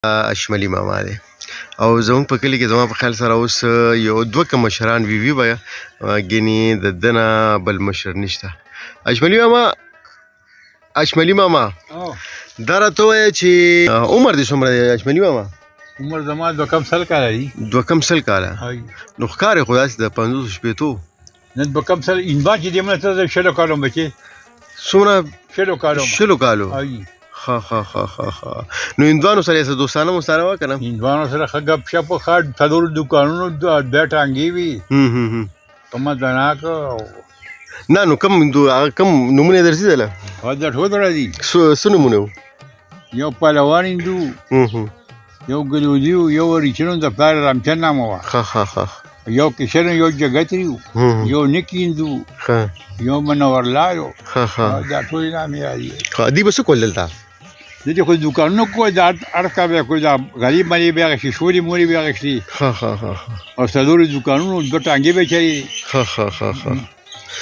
اشملي ماما دی او زموږ په کلي کې زما په خیال سره اوس یو دوه که مشران وي به ګینې د ده نه بل مشر نشته. اشملي ماما دا راته ووایه چې عمر دې څومره دی اشملي ماما؟ عمر زما 2 سل کاله دی. 2 سل کاله؟ نو ښکارې خو داسې د 50 شپېتو. نن 2 سل انبان چې دی مړه ته د 60 کالو بچې. څومره؟ 60 کالو. 60 کالو؟ ښه نو هندوانو سره یې څه دوستانه موساره وه که نه؟ هندوانو سره ښه ګپ شپ وکړه، څلورو دوکانونو 2 ټانګې وي، ښه مزدناک. نه نو کوم نومونه یې دررسېدله؟ دا ټول راځي. څه نومونه وو؟ یو پهلوان هندو، یو ګلولي و، یو ریچنو د پلار رامچند نامه وه، یو کشن، یو جګتري و، یو نک هندو، یو منورلال و. دا ټول نامې راځي. دوی به څه کول دلته؟ دلته خو دوکانونه کول، دا هر کار به یې کول، دا غریب مالې به یې اخېستې، شولې مولې به یې اخېستې، او څلورو دوکانونو 2 ټانګې به یې چلېدې.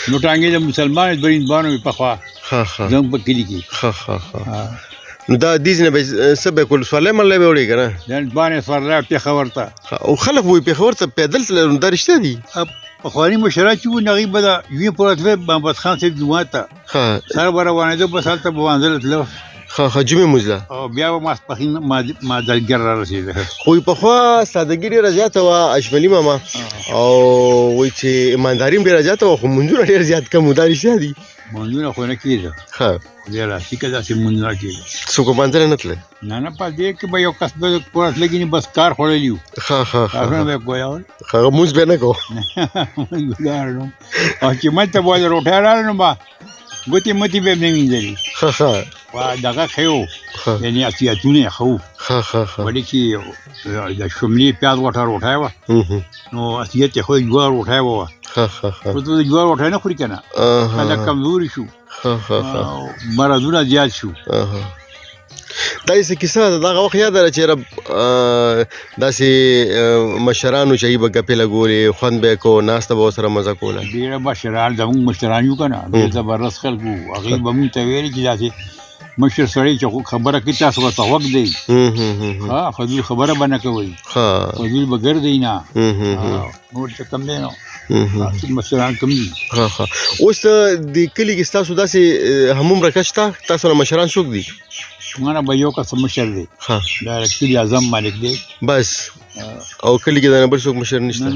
نو ټانګې د مسلمان دوه هندوانو وې پخوا زموږ په کلي کې. نو دا دې ځای نه به څه به یې کول؟ سورلی مرلی به یې وړې که نه؟ هندوان یې سورلی پېښور ته. او خلک به وایي پېښور ته پیدل تلل، نو دا رښتیا دي؟ پخواني مشران چې وو، هغوی به د یوې پورې تلل محمد خان صاحب جومات ته، سر به روانېده، بس هلته به لمانځه تلل، جمعې لمونځ له، او بیا به ماسپښین مازدیګر را رسېده. خو پخوا سادګي ډېره زیاته وه اشملي ماما، او وایي چې ایمانداري هم ډېره زیاته وه، خو لمونځونه ډېر زیات کم وو. دا رښتیا دي؟ لمونځونه خو نه کېده، خدای راسي که داسې لمونځونه کېده. څوک لمانځه نه تلل؟ نه په دې کې به یو کس به کور ته لګي، بس کار خوړلي وو، کارونه به یې کویول، لمونځ به یې نه کوو. او چې ملته به روټۍ راغله نو به ګوتې متې به یې نه وینځلې. دغه ښه و، یعنې اصلیتونه یې ښه وو. وړې کې د شملې پیاز غوټه روټۍ وه، نو اصلیت یې ښه جوار روټۍ وه. خو ته د جوار روټۍ نه خوري که نه، خلک کمزوري شو، مرضونه زیات شو. دا یې څه کیسه ده؟ دغه وخت یاده ده چې داسې مشرانو چې هغوی به ګپې لګولې، خوند به یې کوو، ناسته به ورسره مزه کوله؟ ډېره مشران زموږ مشران یو که نه، ډېر زبردست خلک وو. هغوی به مونږ ته ویلې چې داسې مشر سړی چې خبره کوي تاسو ورته غوږ دی، فضول خبره به نه کوئ، فضول به ګرځئ نه، نور څه کم دی نو، مشران کم دي. اوس د کلي کې ستاسو داسې همومره کس شته؟ تاسو نه مشران څوک دي؟ ما نه به یو کس مشر دی، دا د کلي اعظم مالک دی بس. او کلي کې د نه بل څوک مشر نشته؟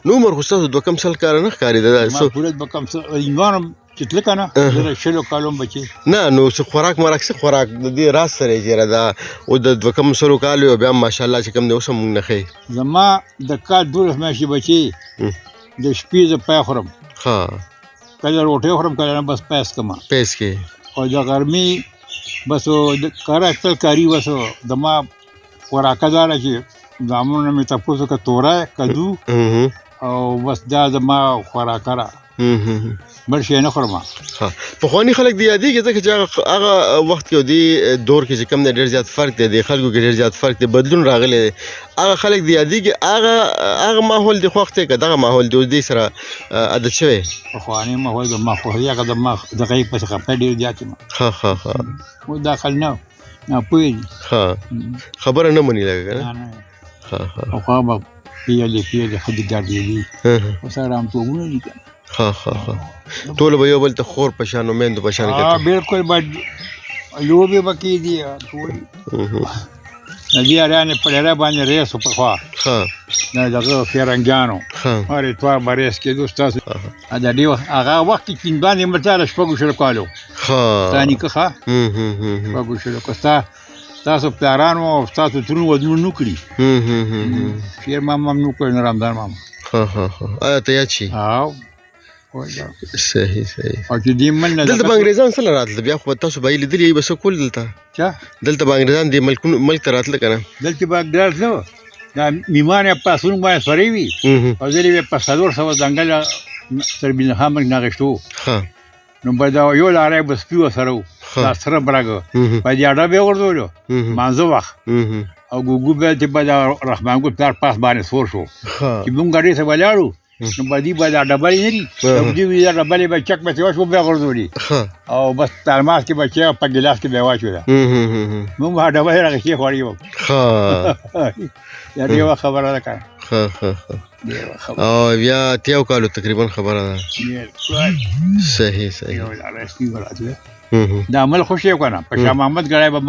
نو عمر خو ستاسو 2 سل کاله نه ښکارېده. ما پوره 2 سل هندوانو چې تله که نه، زه 60 کالو هم بچې. نه نو څه خوراک مرک، څه خوراک د دې راز سره یې چېرې دا او د 2 سلو کالو یو بیا هم ماشاءالله چې کوم دی اوس هم موږ نه ښیي. زما د کال 12 میاشتې بچې، د شپې زه پی خورم، کله روټۍ خورم، کله نه بس پیس کړم پیس کې، او د غرمې بس کار اخیستل کاري بس زما خوراکه دا ده چې زامنو نه مې تپوس وکړه توری، کدو، او بس دا زما خوراکه ده، بل شی نه خورم. پخواني خلک دې یادېږي ځکه چې هغه وخت کې او دې دور کې چې کوم دی ډېر زیات فرق دی، د خلکو کې ډېر زیات فرق دی، بدلون راغلی دی. هغه خلک دې یادېږي هغه ماحول دې خوښ دی که دغه ماحول دې اوس دې سره عادت شوی؟ پخوانی ماحول زما خوښ دی، هغه زما د هغې پسې خفه ډېر زیات یم. اوس دا خلک نه ناپوهه دي، خبره نه مني لکه که نه. پخوا به پیلې ښځې ګرځېدې، اوس ارامتوبونه دي که نه. ټول به یو بل ته خور په شان او میندو په شان کتل. بلکل به لوبې به کېدې، ټول د دې اریانې په ډېره باندې ریس و پخوا، د دغه فرنګیانو هر اتوار به ریس کېدو. ستاسو د دې هغه وخت کې هندوان یې مړه د 6 کالو ستا نیکه ښه 6 ستاسو پلارانو او ستاسو ترونو ودونه نه کړي، شیر ماما هم نه کړی، نه رمضان ماما. آیا ته یاد شي؟ صحیح. او چې دې ملک دلته به انګریزان څه له راتله؟ بیا خو تاسو به یې لیدلي به څه کول دلته؟ دلته به انګریزان دې ملک ته راتله که نه؟ دلته به انګریز نه، دا میمان یې په اسونو باندې سورۍ وي، او ځینې به په 400 ځنګل تر بینخا ملک نه اخېستو، نو به دا یو لاری به سپي ورسره وو، دا سره برګه به دې اډه به یې غورځولو مانځه وخت، او ګوګو به چې به د رحمان ګل پلار پاس باندې سور شو، چې موږ ګاډۍ ته ولاړو، نو بدی به دا ډبلې نه دي دوی دا ډبلې به چک به وشو بیا غورځولي او بس ترماس کې بچي په ګلاس کې به واچوله موږ دا ډبلې راغشي خوړی وو یا دیو خبره ده کنه او بیا تیو کالو تقریبا خبره ده صحیح دا عمل خوشی کنه په شاه محمد ګړای به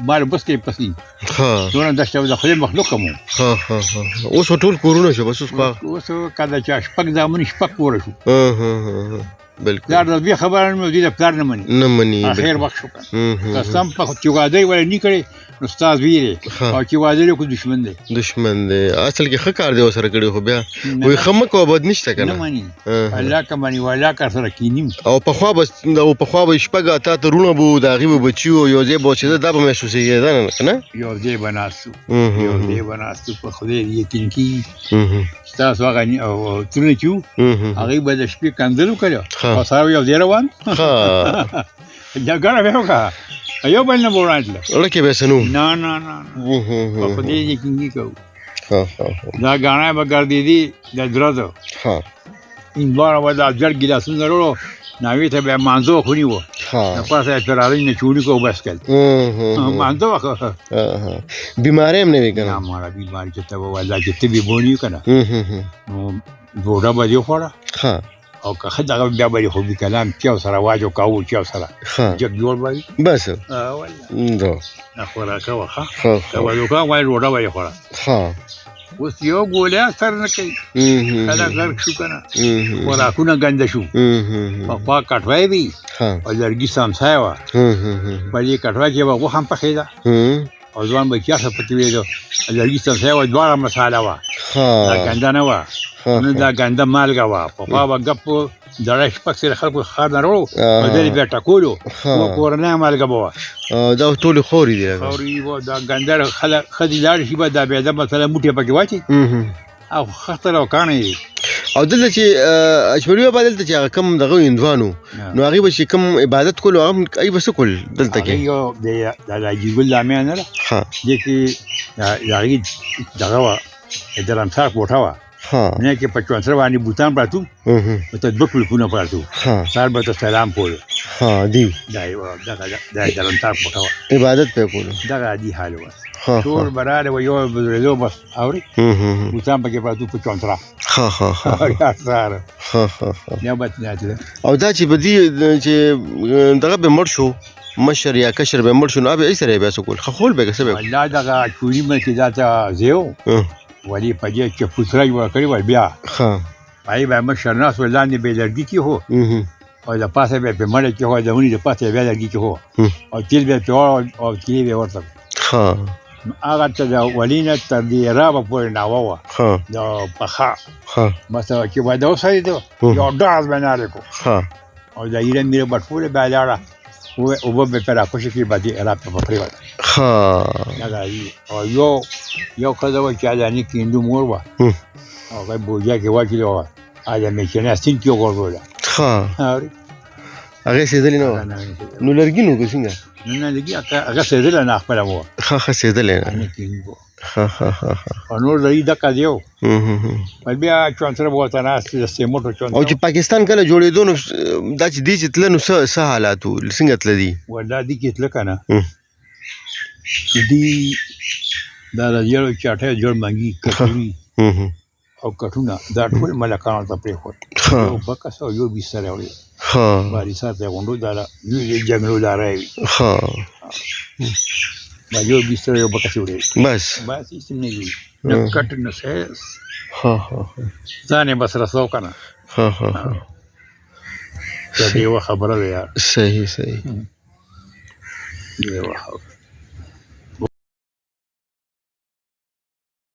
مال بس کې پسی دونه د شته د خپل مخلوق کوم اوس ټول کورونه شو بس اوس کله چې شپږ ځامن شپږ کور شو بالکل دا د خبره نه دی د پلان نه مني اخر وخت شو قسم په چوغادای ولې نه کړي استاد ویری او چې واځي کو دشمن دی اصل کې ښه کار دی سره کړي خو بیا وي خمک او بد نشته کنه نه مانی الله کمنی ولا کار سره کینیم او په خوا بس او په خوا شپږه تا ته رونه بو دا غیب بچیو یو ځای بوچې دا به محسوسي کېدل نه یو ځای بناستو په خوده یقین کی تاسو هغه او ترنه کیو هغه به د شپې کندلو کړو او سره یو ځای روان جګړه وکړه ایو بل نه بورانتله لکه به سنو نه په دې یقین کو دا غاڼه به ګرځې دي د درځو این بار ودا جړ ګلاسونه ورو ناوی ته به مانزو خونی وو په پاسه ترالین نه چوری کو بس کړ مانزو بیماری هم نه وی کنه ما را بیماری چې ته ولا چې ته به بونی کنه نو ډوډه به یو خورا او که خدای بیا به خو به کلام چې سره واجو کاو چې سره جګ جوړ وای بس والله نه خورا کاوه کاوه یو کاوه وای روډه وای خورا اوس یو ګولیا سر نه کوي کله غرق شو کنه خوراکونه ګنده شو په خوا کټوای وي او لرګي سمسای وه په دې کټوای کې به غوښه هم پخې ده او ځوان به چا څه پتې وېدو لرګي سمسای وه دواړه مساله وه دا ګنده نه وه نه دا ګنده مالګه وه په خوا به ګپ دړی شپږ سره خلکو ښار نه راوړو په دې بیا ټکولو کورنۍ مالګه به وه دا ټولې خورې دي خورې وه دا ګنده ښځې لاړې شي به دا بېده مثلا موټې پکې واچي او خطر او کاڼې او دلته چې اجبري بابا دلته چې هغه کم دغه هندوانو نو هغې به چې کم عبادت کولو هغه هغې به څه کول دلته کې هغې یو د حاجي ګل جامع نه ده دې کې د هغې دغه وه د رمسار کوټه وه نه کې په چونسره باندې بوتان پراته وو ورته دوه کلفونه پراته وو سهار به ورته سلام کولو دی دا دغه د رمسار کوټه وه عبادت به یې کولو دغه عادي حال وه ټول به راغلی وه یو به درېدو بس اورې بوتان پکې پراته وو په چونسره یا به تلاتله او دا چې به دي چې دغه به مړ شو مشر یا کشر به مړ شو نو هغه به ای سره یې بیا څه کول خخول به یې څه به الله دغه چوري مې چې دا ته ځای و ولې په دې کې پوتره یې ورکړې وه بیا هغې به مشر ناست و لاندې به یې لرګي کېښو او د پاسه به یې پرې مړی کېښو د ونې د پاسه یې بیا لرګي کېښو او تیل به یې پرې او کیلې به یې ورته هغه ته د ولي نه تر دې رابه پورې ناوه وه د پخه بس چې واده وسړېدو یو ډاز به نارې کړو او د ایره میره به ټولې بیا لاړه اوبه به پرې راکوشې کړي به دې راب ته به پرېوته او یو ښځه وه چې ادانې کې هندو مور وه هغه بوجا کې واچولې وه هغه میچنه سیند کې وغورځوله هغې سېدلې نه وه نو لرګي نو که څنګه نه لرګي هغه سېدله نه خپله وه ښه سېدلې نه او نور لري دقه دی و بیا چونسره به ورته ناست د سیمټو چونسره او چې پاکستان کله جوړېدو نو دا چې دې چې تله نو څه حالات وو څنګه تله دي والله دې کې تله که نه دې دا د یړو چاټۍ جوړ منګي کټوري او کټونه دا ټول ملکانو ته پرېښود یو بکس او یو بستر یې وړی باریسات یې غونډو دا یو جنګلو لاره وي با یو بستر یو بکس یې وړی بس هېڅ نه وي نه کټ نه سیس ځان یې بس رسو که نه دا ډېوه خبره ده یار صحیح ډېوه خبره